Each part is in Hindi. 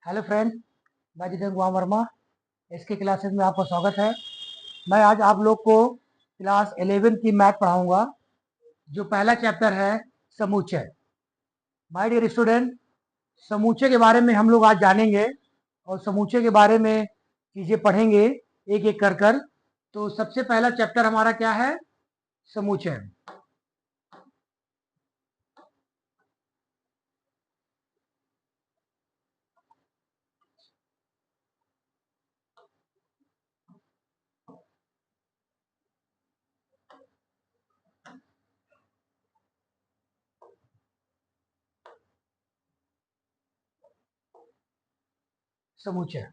हेलो फ्रेंड, मैं जितेंद्र कुमार वर्मा। इसके क्लासेस में आपका स्वागत है। मैं आज आप लोग को क्लास 11 की मैथ पढ़ाऊंगा। जो पहला चैप्टर है समुच्चय। माय डियर स्टूडेंट, समुच्चय के बारे में हम लोग आज जानेंगे और समुच्चय के बारे में चीज़ें पढ़ेंगे एक एक कर कर। तो सबसे पहला चैप्टर हमारा क्या है? समुच्चय। समुच्चय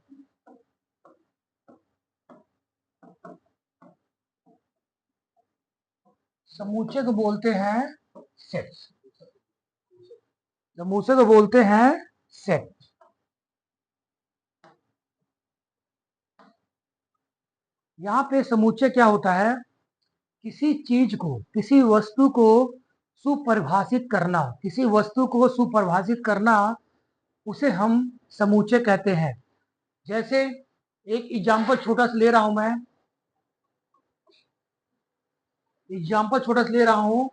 समुच्चय को बोलते हैं सेट। समुच्चय को बोलते हैं सेट। यहाँ पे समुच्चय क्या होता है? किसी चीज को, किसी वस्तु को सुपरिभाषित करना, किसी वस्तु को सुपरिभाषित करना, उसे हम समुच्चय कहते हैं। जैसे एक एग्जाम्पल छोटा सा ले रहा हूं मैं। एग्जाम्पल छोटा सा ले रहा हूं।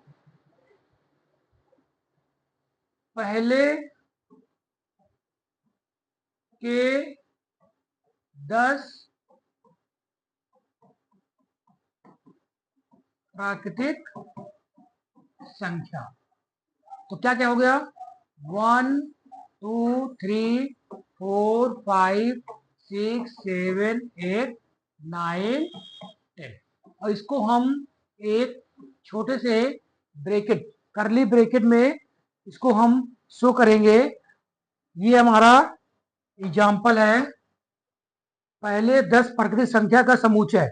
पहले के 10 प्राकृतिक संख्या। तो क्या क्या हो गया? 1 2 3 4 5 6 7 8 9 10। और इसको हम एक छोटे से ब्रैकेट, करली ब्रैकेट में इसको हम शो करेंगे। ये हमारा एग्जाम्पल है। पहले 10 प्राकृतिक संख्या का समुच्चय।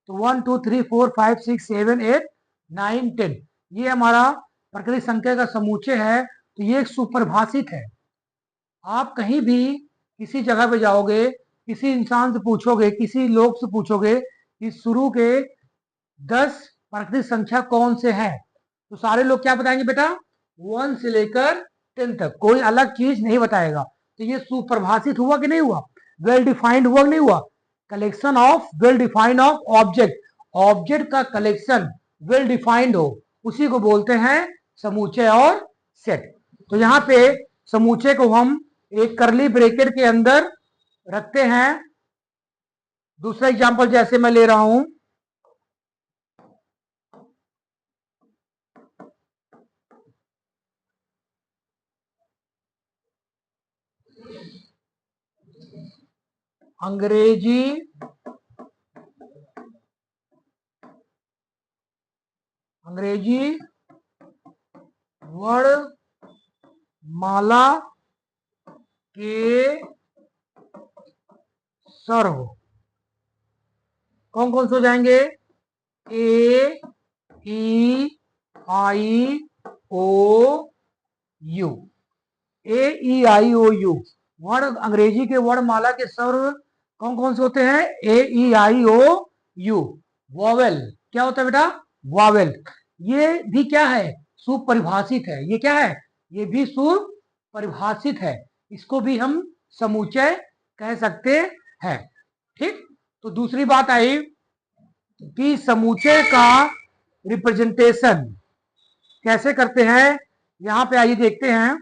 तो 1 2 3 4 5 6 7 8 9 10, ये हमारा प्राकृतिक संख्या का समुच्चय है। तो ये एक सुपरिभाषित है। आप कहीं भी किसी जगह पे जाओगे, किसी इंसान से पूछोगे, किसी लोग से पूछोगे कि शुरू के 10 प्राकृतिक संख्या कौन से हैं, तो सारे लोग क्या बताएंगे बेटा? 1 से लेकर 10 तक, कोई अलग चीज नहीं बताएगा। तो ये सुपरिभाषित हुआ कि नहीं हुआ? वेल डिफाइंड हुआ कि नहीं हुआ? Collection of, well defined of object. Object का कलेक्शन वेल डिफाइंड हो, उसी को बोलते हैं समुच्चय और सेट। तो यहाँ पे समुच्चय को हम एक करली ब्रैकेट के अंदर रखते हैं। दूसरा एग्जांपल जैसे मैं ले रहा हूं, अंग्रेजी वर्णमाला के सर्व कौन कौन से हो जाएंगे? ए ई आई ओ you. A E I O you वर्ण, अंग्रेजी के वर्णमाला के स्वर कौन कौन से होते हैं? ए ई आई ओ यू। वॉवेल क्या होता है बेटा? वॉवेल। ये भी क्या है? सुपरिभाषित है। ये क्या है? ये भी सुपरिभाषित है। इसको भी हम समुच्चय कह सकते हैं। ठीक। तो दूसरी बात आई कि समुच्चय का रिप्रेजेंटेशन कैसे करते हैं। यहां पे आइए देखते हैं।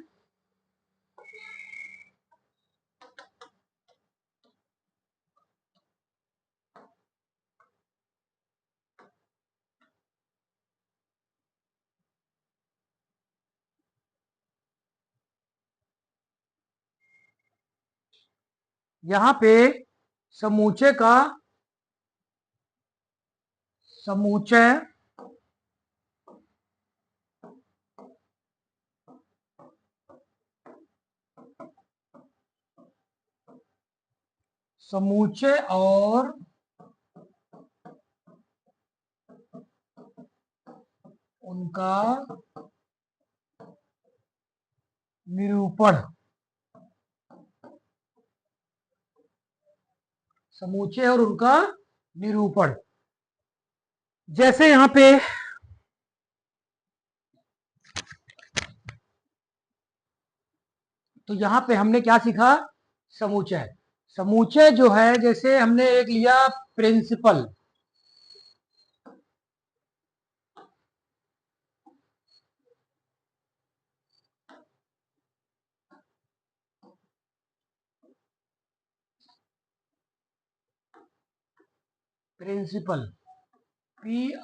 यहां पे समुच्चय का, समुच्चय समुच्चय और उनका निरूपण, समुच्चय और उनका निरूपण। जैसे यहां पे तो यहां पे हमने क्या सीखा? समुच्चय। समुच्चय जो है, जैसे हमने एक लिया प्रिंसिपल, प्रिंसिपल PRINCAL,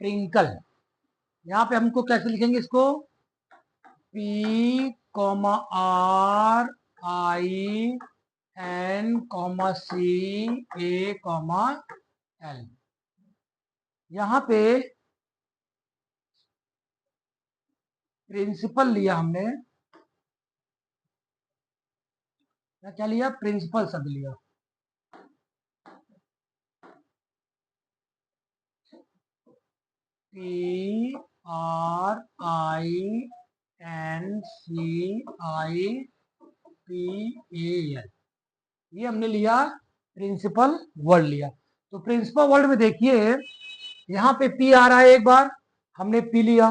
ट्रिंकल। यहाँ पे हमको कैसे लिखेंगे इसको, PRINCAL। यहाँ पे प्रिंसिपल लिया हमने, क्या लिया, प्रिंसिपल शब्द लिया। PRINCIPAL, ये हमने लिया प्रिंसिपल वर्ड लिया। तो प्रिंसिपल वर्ड में देखिए, यहाँ पे P आ रहा है, एक बार हमने P लिया,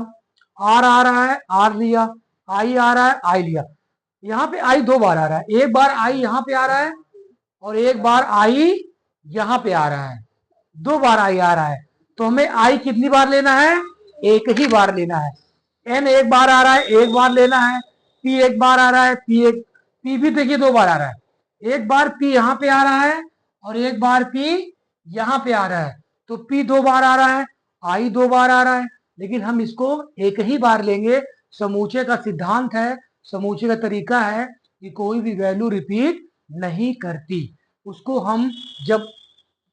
R आ रहा है, R लिया, I आ रहा है, I लिया। यहाँ पे I दो बार आ रहा है, एक बार I यहाँ पे आ रहा है और एक बार I यहाँ पे आ रहा है, दो बार I आ रहा है। तो हमें I कितनी बार लेना है, एक ही बार लेना है। N एक बार आ रहा है, एक बार लेना है। P एक बार आ रहा है, P भी देखिए दो बार आ रहा है, एक बार P यहाँ पे आ रहा है और एक बार P यहाँ पे आ रहा है। तो P दो बार आ रहा है, I दो बार आ रहा है, लेकिन हम इसको एक ही बार लेंगे। समूचे का सिद्धांत है, समूचे का तरीका है कि कोई भी वैल्यू रिपीट नहीं करती। उसको हम जब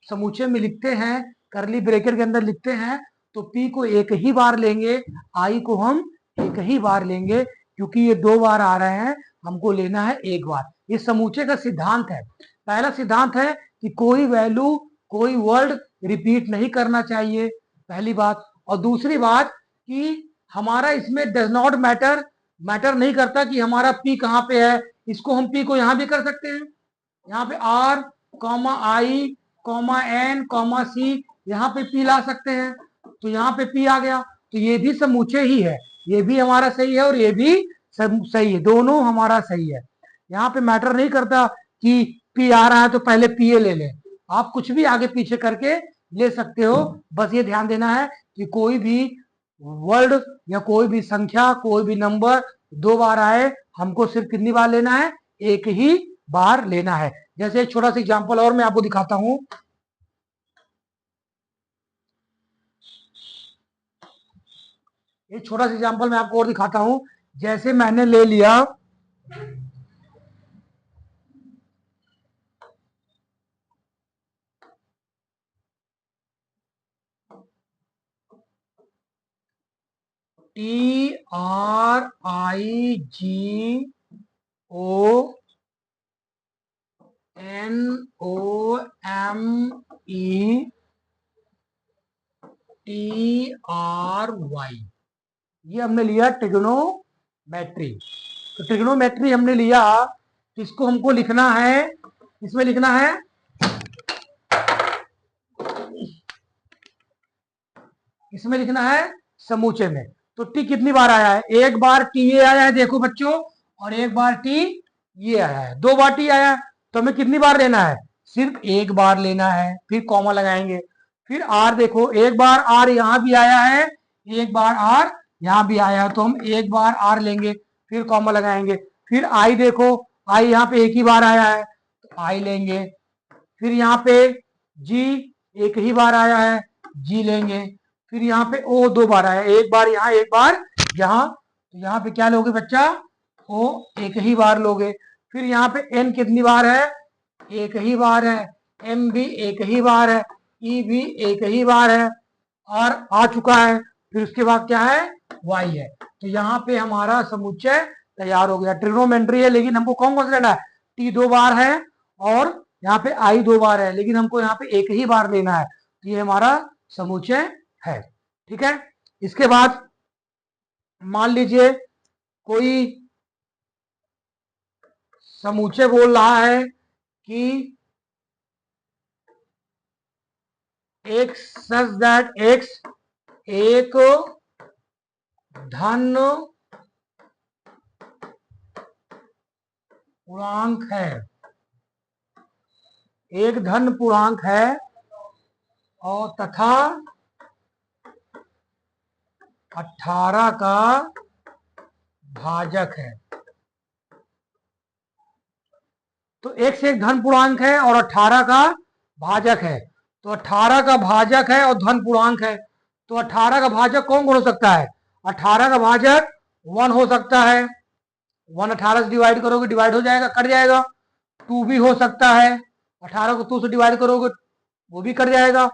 समूचे में लिखते हैं, करली ब्रेकेट के अंदर लिखते हैं, तो P को एक ही बार लेंगे, I को हम एक ही बार लेंगे, क्योंकि ये दो बार आ रहे हैं, हमको लेना है एक बार। ये समूचे का सिद्धांत है। पहला सिद्धांत है कि कोई वैल्यू, कोई वर्ड रिपीट नहीं करना चाहिए, पहली बात। और दूसरी बात कि हमारा इसमें डज नॉट मैटर, मैटर नहीं करता कि हमारा P कहाँ पे है। इसको हम P को यहाँ भी कर सकते हैं, यहाँ पे R, I, N, C, यहाँ पे P ला सकते हैं, तो यहाँ पे P आ गया। तो ये भी समूचे ही है, ये भी हमारा सही है और ये भी सही है, दोनों हमारा सही है। यहाँ पे मैटर नहीं करता कि P आ रहा है तो पहले PA ले लें, आप कुछ भी आगे पीछे करके ले सकते हो। बस ये ध्यान देना है कि कोई भी वर्ड या कोई भी संख्या, कोई भी नंबर दो बार आए, हमको सिर्फ कितनी बार लेना है, एक ही बार लेना है। जैसे एक छोटा सा एग्जांपल और मैं आपको दिखाता हूं, एक छोटा सा एग्जांपल मैं आपको और दिखाता हूं। जैसे मैंने ले लिया TRIGONOMETRY, ये हमने लिया ट्रिग्नोमेट्री। तो ट्रिग्नोमेट्री हमने लिया, इसको हमको लिखना है, इसमें लिखना है, इसमें लिखना है समूचे में। तो टी कितनी बार आया है, एक बार टी ये आया है देखो बच्चों, और एक बार टी ये आया है, दो बार टी आया है। तो हमें कितनी बार लेना है, सिर्फ एक बार लेना है, फिर कॉमा लगाएंगे। फिर आर देखो, एक बार आर यहां भी आया है, एक बार आर यहां भी आया है, तो हम एक बार आर लेंगे, फिर कॉमा लगाएंगे। फिर आई देखो, आई यहाँ पे एक ही बार आया है, तो आई लेंगे। फिर यहाँ पे जी एक ही बार आया है, जी लेंगे। फिर यहाँ पे ओ दो बार आया, एक बार यहाँ एक बार यहाँ, तो यहाँ पे क्या लोगे बच्चा, ओ एक ही बार लोगे। फिर यहाँ पे एन कितनी बार है, एक ही बार है। एम भी एक ही बार है, ई भी एक ही बार है, और आ चुका है। फिर उसके बाद क्या है, वाई है। तो यहाँ पे हमारा समुच्चय तैयार हो गया। ट्रिग्नोमेट्री है, लेकिन हमको कौन कौन सा लेना है, टी दो बार है और यहाँ पे आई दो बार है, लेकिन हमको यहाँ पे एक ही बार लेना है। तो ये हमारा समुच्चय है, ठीक है। इसके बाद मान लीजिए कोई समुच्चय बोल रहा है कि एक्स सच दैट एक्स एक धन पूर्णांक है, एक धन पूर्णांक है और तथा 18 का भाजक है। तो x एक धन पूर्णांक है और 18 का भाजक है। तो 18 का भाजक है और धन पूर्णांक है, तो 18 का भाजक कौन कौन हो सकता है? 18 का भाजक 1 हो सकता है, 1 18 से डिवाइड करोगे डिवाइड हो जाएगा, कट जाएगा। 2 भी हो सकता है, 18 को 2 से डिवाइड करोगे वो भी कट जाएगा।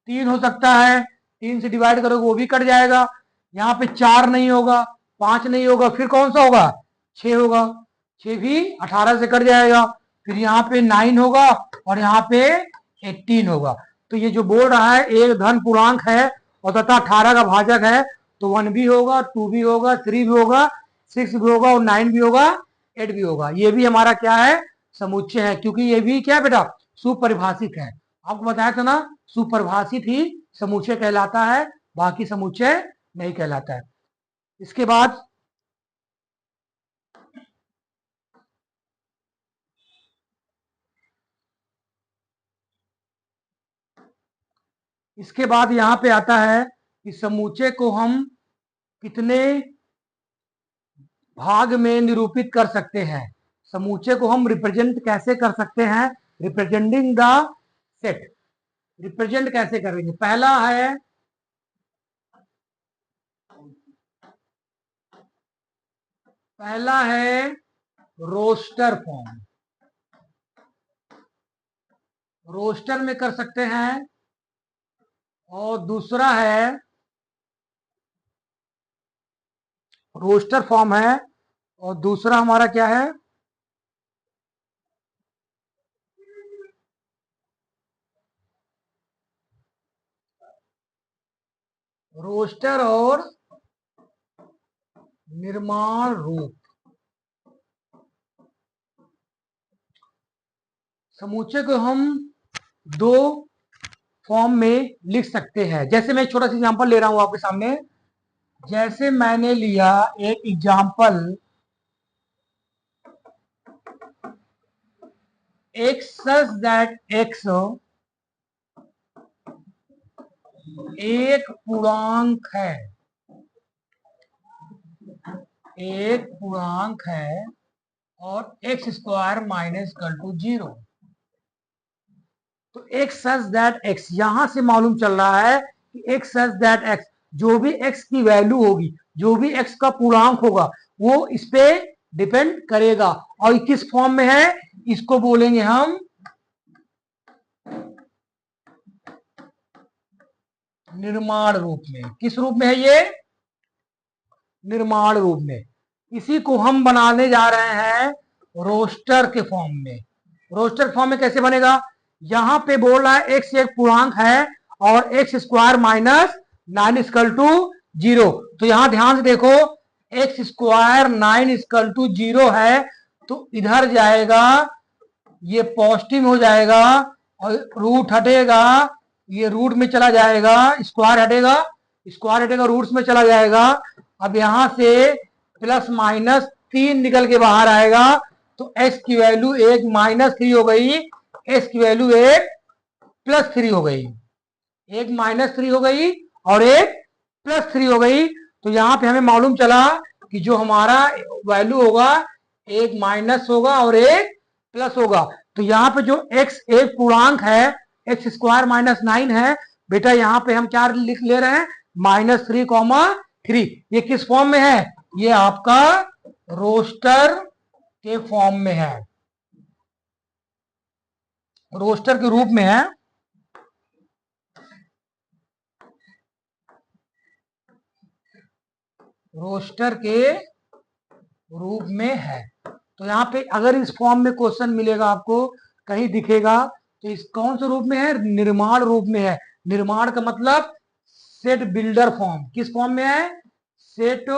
3 हो सकता है, 3 से डिवाइड करोगे वो भी कट जाएगा। यहाँ पे 4 नहीं होगा, 5 नहीं होगा, फिर कौन सा होगा? 6 होगा, 6 भी 18 से कट जाएगा। फिर यहाँ पे 9 होगा और यहाँ पे 18 होगा। तो ये जो बोल रहा है एक धन पूर्णांक है और तथा 18 का भाजक है, तो 1 भी होगा, 2 भी होगा, 3 भी होगा, 6 भी होगा और 9 भी होगा, 8 भी होगा। ये भी हमारा क्या है? समुच्चय है, क्योंकि ये भी क्या बेटा? सुपरिभाषित है। आपको बताया था ना, सुपरिभाषित ही समुच्चय कहलाता है, बाकी समुच्चय नहीं कहलाता है। इसके बाद यहाँ पे आता है कि समुच्चय को हम कितने भाग में निरूपित कर सकते हैं। समुच्चय को हम रिप्रेजेंट कैसे कर सकते हैं? रिप्रेजेंटिंग द सेट, रिप्रेजेंट कैसे करेंगे? पहला है रोस्टर फॉर्म, रोस्टर में कर सकते हैं। और दूसरा है रोस्टर फॉर्म है, और दूसरा हमारा क्या है? रोस्टर और निर्माण रूप। समुच्चय को हम दो फॉर्म में लिख सकते हैं। जैसे मैं एक छोटा सा एग्जांपल ले रहा हूं आपके सामने। जैसे मैंने लिया एक example, x such that x एक पूर्णांक है, एक पूर्णांक है और x square minus equal to 0। तो एक्स सच दैट एक्स, यहां से मालूम चल रहा है कि एक्स सच दैट एक्स, जो भी एक्स की वैल्यू होगी, जो भी एक्स का पूर्णांक होगा, वो इस पे डिपेंड करेगा। और किस फॉर्म में है? इसको बोलेंगे हम निर्माण रूप में। किस रूप में है ये? निर्माण रूप में। इसी को हम बनाने जा रहे हैं रोस्टर के फॉर्म में। रोस्टर फॉर्म में कैसे बनेगा? यहां पे बोल रहा है एक्स एक पूर्णांक है और x square minus 9 equal to 0। तो यहां ध्यान से देखो, एक्स स्क्वायर 9 इक्वल टू 0 है, तो इधर जाएगा, ये पॉजिटिव हो जाएगा और रूट हटेगा, ये रूट में चला जाएगा, स्क्वायर हटेगा, स्क्वायर हटेगा, रूट्स में चला जाएगा। अब यहां से प्लस माइनस 3 निकल के बाहर आएगा, तो x की वैल्यू एक -3 हो गई, x की वैल्यू एक +3 हो गई, एक -3 हो गई और एक +3 हो गई। तो यहां पे हमें मालूम चला कि जो हमारा वैल्यू होगा एक माइनस होगा और एक प्लस होगा। तो यहाँ पे जो x एक पूर्णांक है, एक्स स्क्वायर माइनस 9 है, बेटा यहाँ पे हम क्या लिख ले रहे हैं? -3, ये किस फॉर्म में है? ये आपका रोस्टर के फॉर्म में है, रोस्टर के रूप में है। रोस्टर के रूप में है। तो यहाँ पे अगर इस फॉर्म में क्वेश्चन मिलेगा आपको, कहीं दिखेगा, तो इस कौन से रूप में है? निर्माण रूप में है। निर्माण का मतलब सेट बिल्डर फॉर्म। किस फॉर्म में है? Set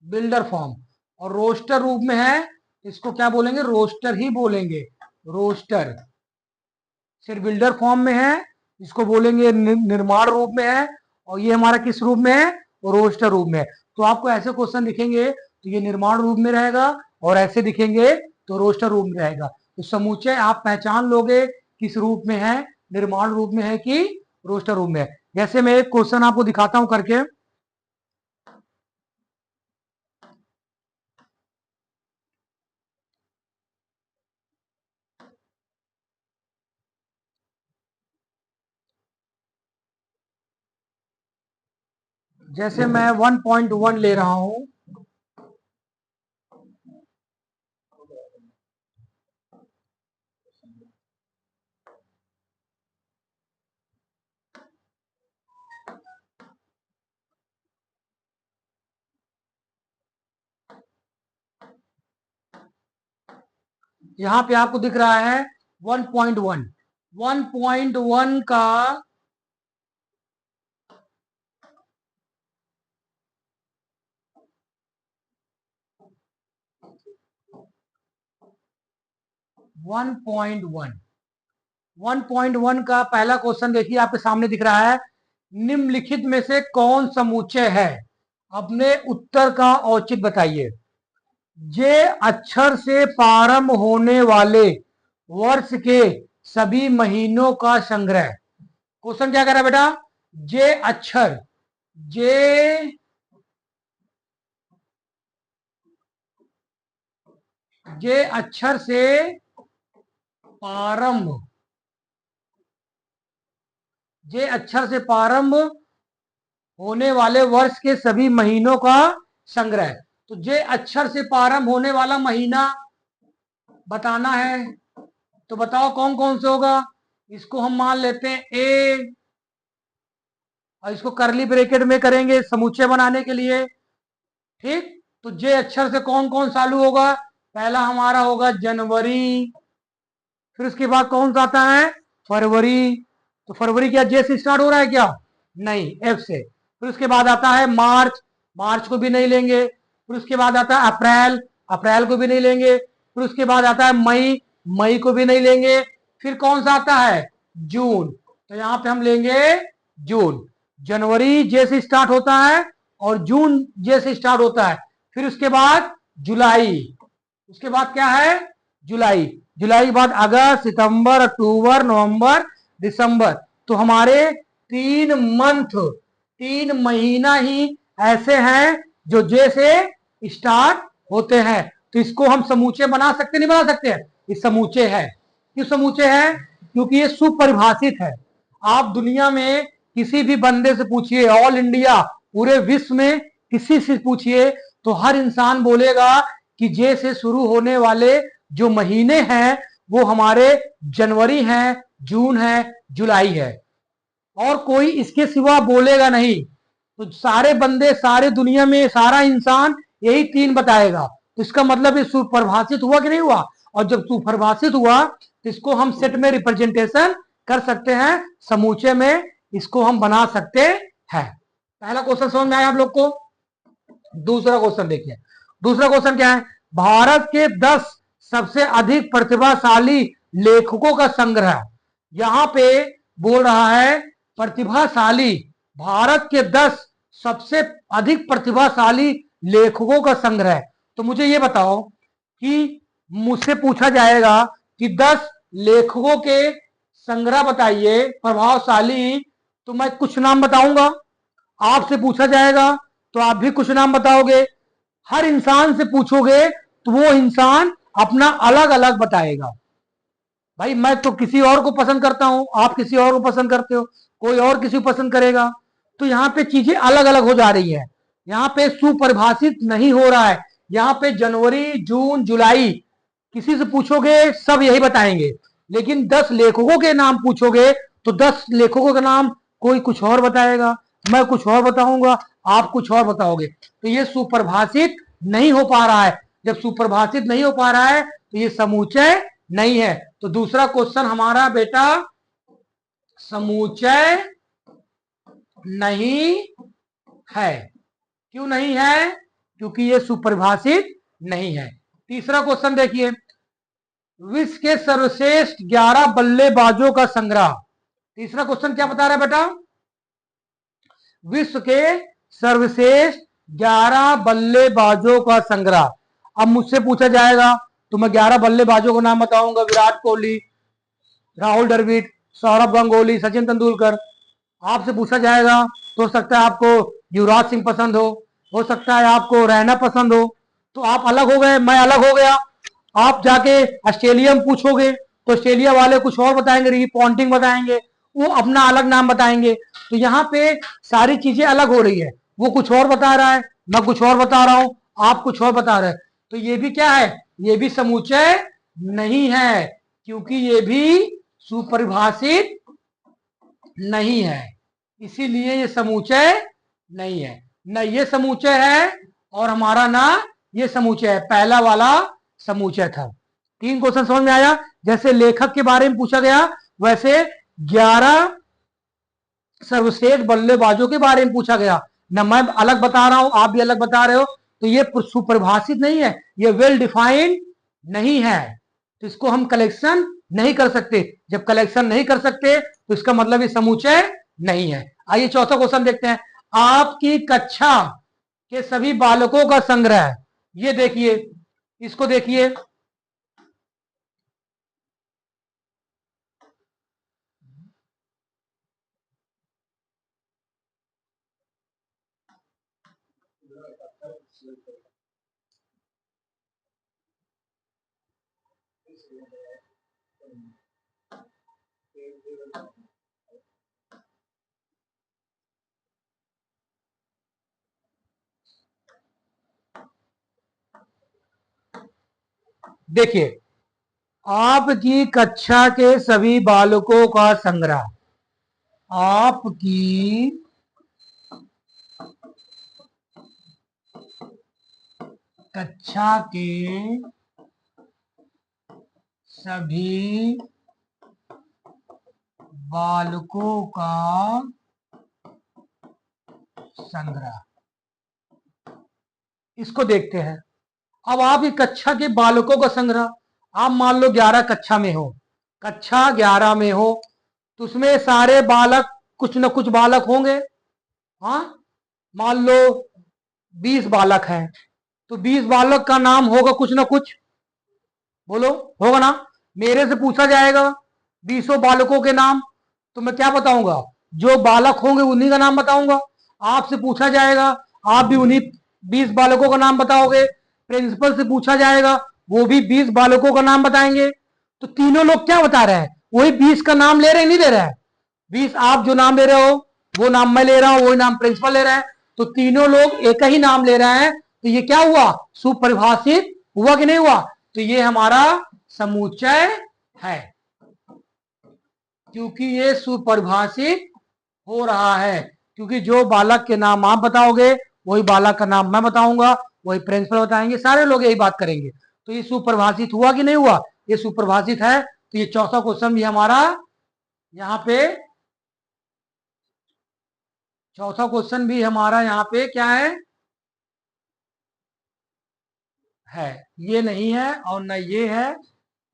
builder form. और रोस्टर रूप में है, इसको क्या बोलेंगे, रोस्टर ही बोलेंगे, रोस्टर। सिर्फ बिल्डर फॉर्म में है, इसको बोलेंगे निर्माण रूप में है, और ये हमारा किस रूप में है, रोस्टर रूप में है। तो आपको ऐसे क्वेश्चन दिखेंगे तो ये निर्माण रूप में रहेगा, और ऐसे दिखेंगे तो रोस्टर रूप में रहेगा। तो समूचे आप पहचान लोगे किस रूप में है, निर्माण रूप में है कि रोस्टर रूप में है। जैसे मैं एक क्वेश्चन आपको दिखाता हूं करके। जैसे मैं 1.1 ले रहा हूं, यहां पे आपको दिख रहा है 1.1। 1.1 का 1.1 1.1 का पहला क्वेश्चन देखिए, आपके सामने दिख रहा है, निम्नलिखित में से कौन समुच्चय है, अपने उत्तर का औचित्य बताइए। जे अक्षर से प्रारंभ होने वाले वर्ष के सभी महीनों का संग्रह। क्वेश्चन क्या कर रहा है बेटा, जे अक्षर, जे जे अक्षर से प्रारंभ, जे अक्षर से प्रारंभ होने वाले वर्ष के सभी महीनों का संग्रह। तो जे अक्षर से प्रारंभ होने वाला महीना बताना है, तो बताओ कौन कौन से होगा। इसको हम मान लेते हैं ए, और इसको करली ब्रैकेट में करेंगे समुच्चय बनाने के लिए। ठीक, तो जे अक्षर से कौन कौन चालू होगा, पहला हमारा होगा जनवरी, फिर उसके बाद कौन सा आता है, फरवरी। तो फरवरी क्या जे से स्टार्ट हो रहा है क्या, नहीं, एफ से। फिर उसके बाद आता है मार्च, मार्च को भी नहीं लेंगे। फिर उसके बाद आता है अप्रैल, अप्रैल को भी नहीं लेंगे। फिर उसके बाद आता है मई, मई को भी नहीं लेंगे। फिर कौन सा आता है, जून, तो यहां पे हम लेंगे जून। जनवरी जे से स्टार्ट होता है और जून जे से स्टार्ट होता है। फिर उसके बाद जुलाई, उसके बाद क्या है, जुलाई, जुलाई के बाद अगस्त, सितंबर, अक्टूबर, नवंबर, दिसंबर। तो हमारे 3 मंथ, 3 महीना ही ऐसे हैं जो जे से स्टार्ट होते हैं। तो इसको हम समूचे बना सकते नहीं बना सकते हैं, ये समूचे है। क्यों समूचे है, क्योंकि ये सुपरिभाषित है। आप दुनिया में किसी भी बंदे से पूछिए, ऑल इंडिया पूरे विश्व में किसी से पूछिए, तो हर इंसान बोलेगा कि जे से शुरू होने वाले जो महीने हैं वो हमारे जनवरी हैं, जून है, जुलाई है, और कोई इसके सिवा बोलेगा नहीं। तो सारे बंदे, सारे दुनिया में सारा इंसान यही 3 बताएगा। तो इसका मतलब ये सुपरिभाषित हुआ कि नहीं हुआ, और जब सुपरिभाषित हुआ तो इसको हम सेट में रिप्रेजेंटेशन कर सकते हैं, समूचे में इसको हम बना सकते हैं। पहला क्वेश्चन समझ में आया आप लोग को। दूसरा क्वेश्चन देखिए, दूसरा क्वेश्चन क्या है, भारत के 10 सबसे अधिक प्रतिभाशाली लेखकों का संग्रह। यहां पे बोल रहा है प्रतिभाशाली, भारत के 10 सबसे अधिक प्रतिभाशाली लेखकों का संग्रह। तो मुझे ये बताओ कि मुझसे पूछा जाएगा कि 10 लेखकों के संग्रह बताइए प्रभावशाली, तो मैं कुछ नाम बताऊंगा। आपसे पूछा जाएगा तो आप भी कुछ नाम बताओगे। हर इंसान से पूछोगे तो वो इंसान अपना अलग अलग बताएगा। भाई मैं तो किसी और को पसंद करता हूं, आप किसी और को पसंद करते हो, कोई और किसी को पसंद करेगा। तो यहाँ पे चीजें अलग अलग हो जा रही है, यहाँ पे सुपरिभाषित नहीं हो रहा है। यहाँ पे जनवरी, जून, जुलाई किसी से पूछोगे सब यही बताएंगे, लेकिन 10 लेखकों के नाम पूछोगे तो 10 लेखकों का नाम कोई कुछ और बताएगा, मैं कुछ और बताऊंगा, आप कुछ और बताओगे। तो ये सुपरिभाषित नहीं हो पा रहा है। जब सुपरिभाषित नहीं हो पा रहा है तो ये समूचय नहीं है। तो दूसरा क्वेश्चन हमारा बेटा समूचय नहीं है। क्यों नहीं है, क्योंकि ये सुपरिभाषित नहीं है। तीसरा क्वेश्चन देखिए, विश्व के सर्वश्रेष्ठ 11 बल्लेबाजों का संग्रह। तीसरा क्वेश्चन क्या बता रहा है बेटा? विश्व के सर्वश्रेष्ठ 11 बल्लेबाजों का संग्रह। अब मुझसे पूछा जाएगा तो मैं 11 बल्लेबाजों को नाम बताऊंगा, विराट कोहली, राहुल द्रविड़, सौरभ गांगुली, सचिन तेंदुलकर। आपसे पूछा जाएगा तो हो सकता है आपको युवराज सिंह पसंद हो सकता है आपको रैना पसंद हो, तो आप अलग हो गए, मैं अलग हो गया। आप जाके ऑस्ट्रेलिया में पूछोगे तो ऑस्ट्रेलिया वाले कुछ और बताएंगे, रिकी पॉन्टिंग बताएंगे, वो अपना अलग नाम बताएंगे। तो यहाँ पे सारी चीजें अलग हो रही है, वो कुछ और बता रहा है, मैं कुछ और बता रहा हूं, आप कुछ और बता रहे हैं। तो ये भी क्या है? ये भी समुच्चय नहीं है, क्योंकि ये भी सुपरिभाषित नहीं है, इसीलिए ये समुच्चय नहीं है। न ये समुच्चय है और हमारा ना ये समुच्चय है, पहला वाला समुच्चय था। 3 क्वेश्चन समझ में आया? जैसे लेखक के बारे में पूछा गया, वैसे 11 सर्वश्रेष्ठ बल्लेबाजों के बारे में पूछा गया। न मैं अलग बता रहा हूं, आप भी अलग बता रहे हो, तो ये सुपरिभाषित नहीं है, ये वेल डिफाइंड नहीं है, तो इसको हम कलेक्शन नहीं कर सकते। जब कलेक्शन नहीं कर सकते तो इसका मतलब ये समुच्चय नहीं है। आइए चौथा क्वेश्चन देखते हैं। आपकी कक्षा के सभी बालकों का संग्रह, ये देखिए, इसको देखिए, देखिए, आपकी कक्षा के सभी बालकों का संग्रह, आपकी कक्षा के सभी बालकों का संग्रह, इसको देखते हैं। अब आप एक कक्षा के बालकों का संग्रह, आप मान लो 11 कक्षा में हो, कक्षा 11 में हो, तो उसमें सारे बालक, कुछ न कुछ बालक होंगे। हाँ, मान लो 20 बालक हैं, तो 20 बालक का नाम होगा कुछ ना कुछ, बोलो, होगा ना? मेरे से पूछा जाएगा 20 बालकों के नाम, तो मैं क्या बताऊंगा? जो बालक होंगे उन्हीं का नाम बताऊंगा। आपसे पूछा जाएगा, आप भी उन्हीं 20 बालकों का नाम बताओगे। प्रिंसिपल से पूछा जाएगा, वो भी 20 बालकों का नाम बताएंगे। तो तीनों लोग क्या बता रहे हैं? वही 20 का नाम ले रहे हैं, नहीं ले रहे हैं? 20 आप जो नाम ले रहे हो, वो नाम मैं ले रहा हूं, वही नाम प्रिंसिपल ले रहा है, तो तीनों लोग एक ही नाम ले रहे हैं। तो ये क्या हुआ? सुपरिभाषित हुआ कि नहीं हुआ? तो ये हमारा समुच्चय है, क्योंकि ये सुपरिभाषित हो रहा है। क्योंकि जो बालक के नाम आप बताओगे, वही बालक का नाम मैं बताऊंगा, वही प्रिंसिपल बताएंगे, सारे लोग यही बात करेंगे। तो ये सुपरिभाषित हुआ कि नहीं हुआ? ये सुपरिभाषित है। तो ये चौथा क्वेश्चन भी हमारा यहाँ पे, चौथा क्वेश्चन भी हमारा यहाँ पे क्या है, ये नहीं है और न ये है,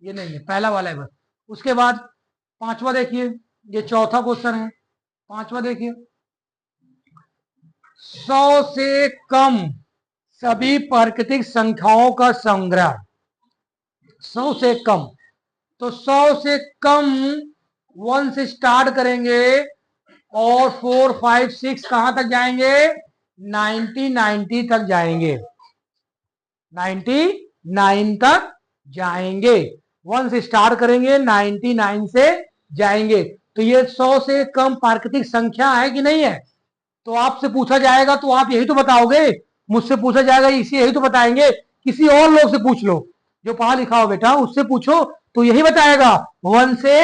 ये नहीं है, पहला वाला है बस। उसके बाद पांचवा देखिए, ये चौथा क्वेश्चन है, पांचवा देखिए, 100 से कम सभी प्राकृतिक संख्याओं का संग्रह। 100 से कम, तो 100 से कम 1 से स्टार्ट करेंगे और 4 5 6 कहां तक जाएंगे? 90 तक जाएंगे, 99 तक जाएंगे। 1 से स्टार्ट करेंगे, 99 से जाएंगे। तो ये 100 से कम प्राकृतिक संख्या है कि नहीं है? तो आपसे पूछा जाएगा तो आप यही तो बताओगे, मुझसे पूछा जाएगा इसी यही तो बताएंगे। किसी और लोग से पूछ लो, जो पढ़ा लिखा हो बेटा, उससे पूछो तो यही बताएगा। 1 से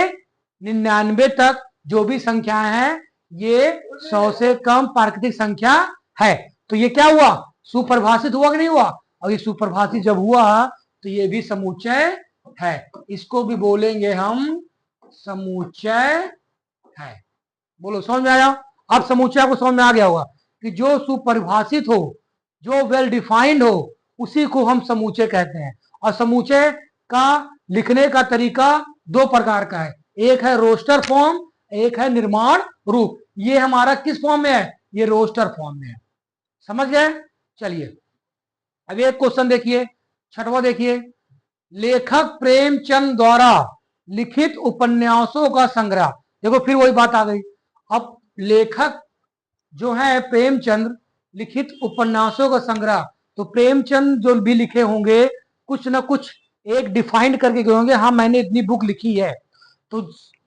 99 तक जो भी संख्याएं हैं, ये 100 से कम प्राकृतिक संख्या है। तो ये क्या हुआ? सुपरिभाषित हुआ कि नहीं हुआ? और ये सुपरिभाषित जब हुआ तो ये भी समुच्चय है, इसको भी बोलेंगे हम समुच्चय है। बोलो, समझ में आया? अब समुच्चय आपको समझ में आ गया होगा कि जो सुपरिभाषित हो, जो वेल डिफाइंड हो, उसी को हम समुच्चय कहते हैं। और समूचे का लिखने का तरीका दो प्रकार का है, एक है रोस्टर फॉर्म, एक है निर्माण रूप। ये हमारा किस फॉर्म में है? ये रोस्टर फॉर्म में है। समझ गए? चलिए अब एक क्वेश्चन देखिए, छठवां देखिए, लेखक प्रेमचंद द्वारा लिखित उपन्यासों का संग्रह। देखो फिर वही बात आ गई। अब लेखक जो है प्रेमचंद, लिखित उपन्यासों का संग्रह, तो प्रेमचंद जो भी लिखे होंगे कुछ ना कुछ एक डिफाइंड करके गए होंगे, हाँ मैंने इतनी बुक लिखी है। तो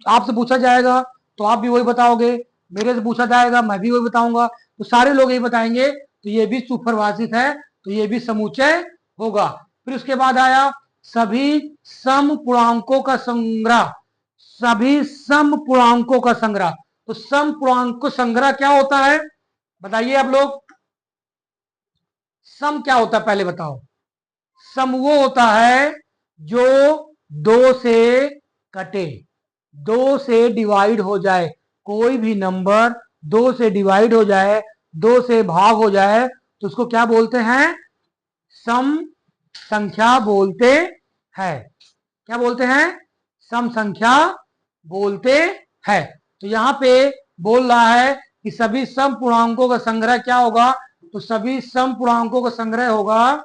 आपसे पूछा जाएगा तो आप भी वही बताओगे, मेरे से पूछा जाएगा मैं भी वही बताऊंगा, तो सारे लोग यही बताएंगे, तो ये भी सुपरिभाषित है, तो ये भी समुच्चय होगा। फिर उसके बाद आया सभी समपूर्णांकों का संग्रह, सभी समपूर्णांकों का संग्रह। तो समपूर्णांक संग्रह क्या होता है बताइए आप लोग? सम क्या होता है पहले बताओ? सम वो होता है जो दो से कटे, दो से डिवाइड हो जाए, कोई भी नंबर दो से डिवाइड हो जाए, दो से भाग हो जाए, तो उसको क्या बोलते हैं? सम संख्या बोलते हैं। क्या बोलते हैं? सम संख्या बोलते हैं। तो यहां पे बोल रहा है कि सभी सम पूर्णांकों का संग्रह क्या होगा? तो सभी सम पूर्णांकों का संग्रह होगा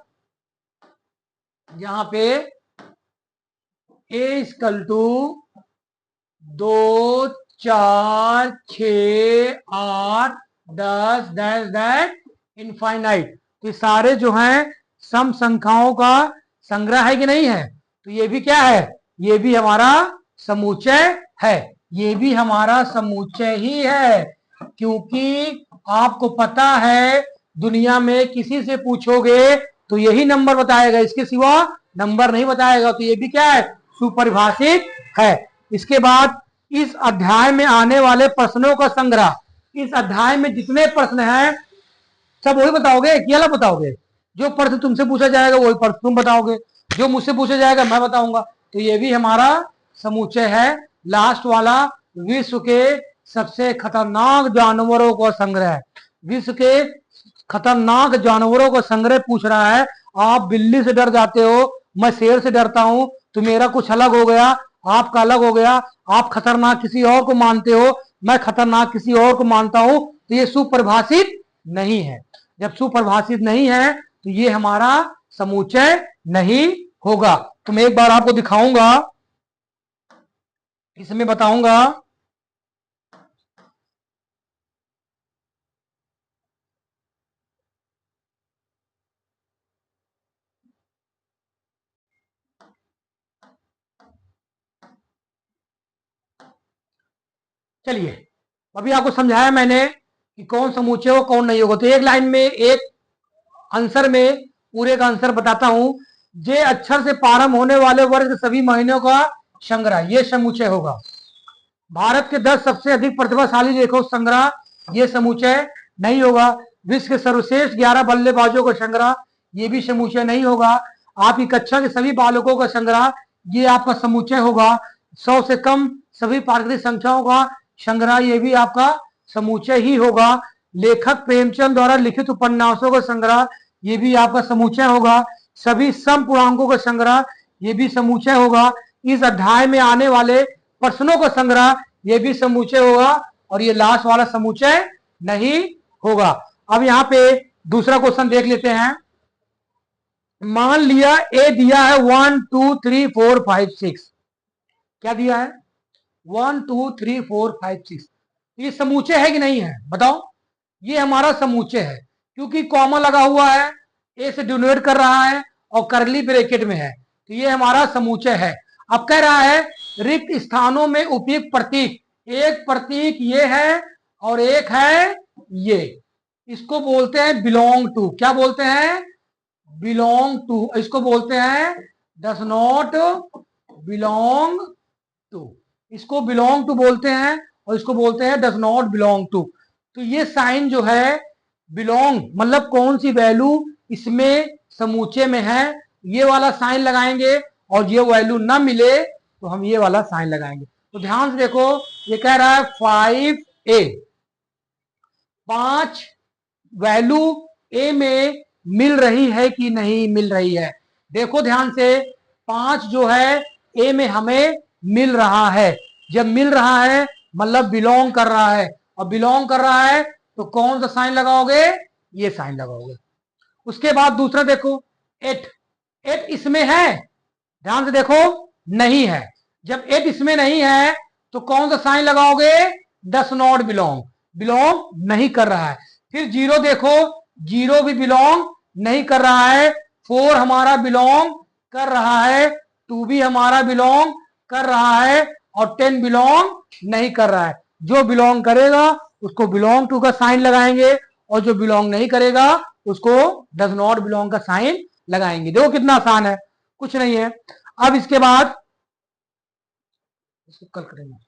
यहां पे A equal to 2 4 6 8 10 dash dash infinite. तो ये सारे जो हैं सम संख्याओं का संग्रह है कि नहीं है? तो ये भी क्या है? ये भी हमारा समुच्चय है, ये भी हमारा समुच्चय ही है। क्योंकि आपको पता है दुनिया में किसी से पूछोगे तो यही नंबर बताएगा, इसके सिवा नंबर नहीं बताएगा। तो ये भी क्या है? सुपरिभाषित है। इसके बाद इस अध्याय में आने वाले प्रश्नों का संग्रह, इस अध्याय में जितने प्रश्न हैं सब वही बताओगे कि अलग बताओगे? जो प्रश्न तुमसे पूछा जाएगा वही प्रश्न तुम बताओगे, जो मुझसे पूछा जाएगा मैं बताऊंगा। तो ये भी हमारा समुच्चय है। लास्ट वाला विश्व के सबसे खतरनाक जानवरों का संग्रह, विश्व के खतरनाक जानवरों का संग्रह पूछ रहा है। आप बिल्ली से डर जाते हो, मैं शेर से डरता हूं, तो मेरा कुछ अलग हो गया, आपका अलग हो गया। आप खतरनाक किसी और को मानते हो, मैं खतरनाक किसी और को मानता हूं, तो ये सुपरिभाषित नहीं है। जब सुपरिभाषित नहीं है तो ये हमारा समुच्चय नहीं होगा। तो मैं एक बार आपको दिखाऊंगा, इसमें बताऊंगा। चलिए अभी आपको समझाया मैंने कि कौन समुच्चय हो कौन नहीं होगा। तो एक लाइन में, एक आंसर में पूरे का आंसर बताता हूं। जे अक्षर से प्रारंभ होने वाले वर्ग के सभी महीनों का संग्रह, ये समुच्चय होगा। भारत के 10 सबसे अधिक प्रतिभाशाली लेखकों संग्रह, ये समुच्चय नहीं होगा। विश्व के सर्वश्रेष्ठ 11 बल्लेबाजों का संग्रह, ये भी समुच्चय नहीं होगा। आपकी कक्षा के सभी बालकों का संग्रह, ये आपका समुच्चय होगा। 100 से कम सभी प्राकृतिक संख्याओं का संग्रह, ये भी आपका समुच्चय ही होगा। लेखक प्रेमचंद द्वारा लिखित उपन्यासों का संग्रह, ये भी आपका समुच्चय होगा। सभी सम पूर्णांकों का संग्रह, ये भी समुच्चय होगा। इस अध्याय में आने वाले प्रश्नों का संग्रह, ये भी समुच्चय होगा। और ये लास्ट वाला समुच्चय नहीं होगा। अब यहाँ पे दूसरा क्वेश्चन देख लेते हैं। मान लिया ए दिया है 1 2 3 4 5 6, क्या दिया है? 1 2 3 4 5 6। ये समुच्चय है कि नहीं है बताओ? ये हमारा समुच्चय है, क्योंकि कॉमा लगा हुआ है, ए से डिनोट कर रहा है और करली ब्रैकेट में है, तो ये हमारा समुच्चय है। अब कह रहा है रिक्त स्थानों में उपयुक्त प्रतीक, एक प्रतीक ये है और एक है ये, इसको बोलते हैं बिलोंग टू। क्या बोलते हैं? Belong to. इसको बोलते हैं डस नॉट बिलोंग टू, इसको बिलोंग टू बोलते हैं और इसको बोलते हैं डस नॉट बिलोंग टू। तो ये साइन जो है बिलोंग मतलब कौन सी वैल्यू इसमें समुच्चय में है, ये वाला साइन लगाएंगे, और ये वैल्यू ना मिले तो हम ये वाला साइन लगाएंगे। तो ध्यान से देखो, ये कह रहा है 5A, 5 वैल्यू ए में मिल रही है कि नहीं मिल रही है? देखो ध्यान से, 5 जो है ए में हमें मिल रहा है। जब मिल रहा है मतलब बिलोंग कर रहा है, और बिलोंग कर रहा है तो कौन सा साइन लगाओगे, ये साइन लगाओगे। उसके बाद दूसरा देखो 8, 8 इसमें है, ध्यान से देखो, नहीं है। जब 8 इसमें नहीं है तो कौन सा साइन लगाओगे, डस नॉट बिलोंग, बिलोंग नहीं कर रहा है। फिर 0 देखो, 0 भी बिलोंग नहीं कर रहा है। 4 हमारा बिलोंग कर रहा है, 2 भी हमारा बिलोंग कर रहा है, और 10 बिलोंग नहीं कर रहा है। जो बिलोंग करेगा उसको बिलोंग टू का साइन लगाएंगे, और जो बिलोंग नहीं करेगा उसको डज नॉट बिलोंग का साइन लगाएंगे। देखो कितना आसान है, कुछ नहीं है। अब इसके बाद इसको कल करेंगे।